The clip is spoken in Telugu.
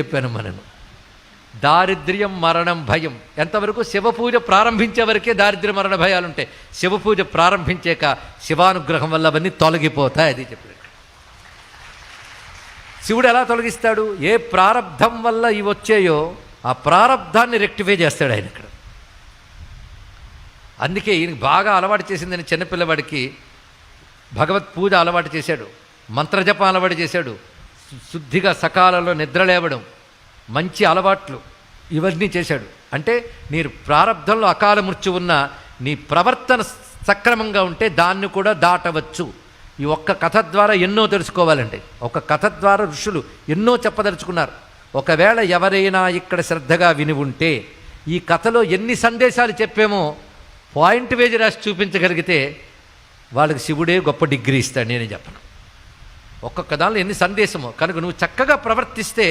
చెప్పాను మనను. దారిద్ర్యం, మరణం, భయం ఎంతవరకు శివపూజ ప్రారంభించే వరకే దారిద్ర్య మరణ భయాలు ఉంటాయి. శివపూజ ప్రారంభించాక శివానుగ్రహం వల్ల అవన్నీ తొలగిపోతాయి. అది చెప్పాడు. శివుడు ఎలా తొలగిస్తాడు? ఏ ప్రారబ్ధం వల్ల ఇవి వచ్చాయో ఆ ప్రారబ్ధాన్ని రెక్టిఫై చేస్తాడు ఆయన ఇక్కడ. అందుకే ఈయనకి బాగా అలవాటు చేసిందని చిన్నపిల్లవాడికి భగవత్ పూజ అలవాటు చేశాడు, మంత్రజపం అలవాటు చేశాడు, శుద్ధిగా సకాలంలో నిద్ర లేవడం, మంచి అలవాట్లు ఇవన్నీ చేశాడు. అంటే నీ ప్రారబ్ధంలో అకాల మృత్యు ఉన్న నీ ప్రవర్తన సక్రమంగా ఉంటే దాన్ని కూడా దాటవచ్చు. ఈ ఒక్క కథ ద్వారా ఎన్నో తెలుసుకోవాలండి. ఒక కథ ద్వారా ఋషులు ఎన్నో చెప్పదలుచుకున్నారు. ఒకవేళ ఎవరైనా ఇక్కడ శ్రద్ధగా విని ఉంటే ఈ కథలో ఎన్ని సందేశాలు చెప్పామో పాయింట్ వేసి రాసి చూపించగలిగితే వాళ్ళకి శివుడే గొప్ప డిగ్రీ ఇస్తాడు. నేనే చెప్పను. ఒక్కొక్క దానిలో ఎన్ని సందేశమో కనుక నువ్వు చక్కగా ప్రవర్తిస్తే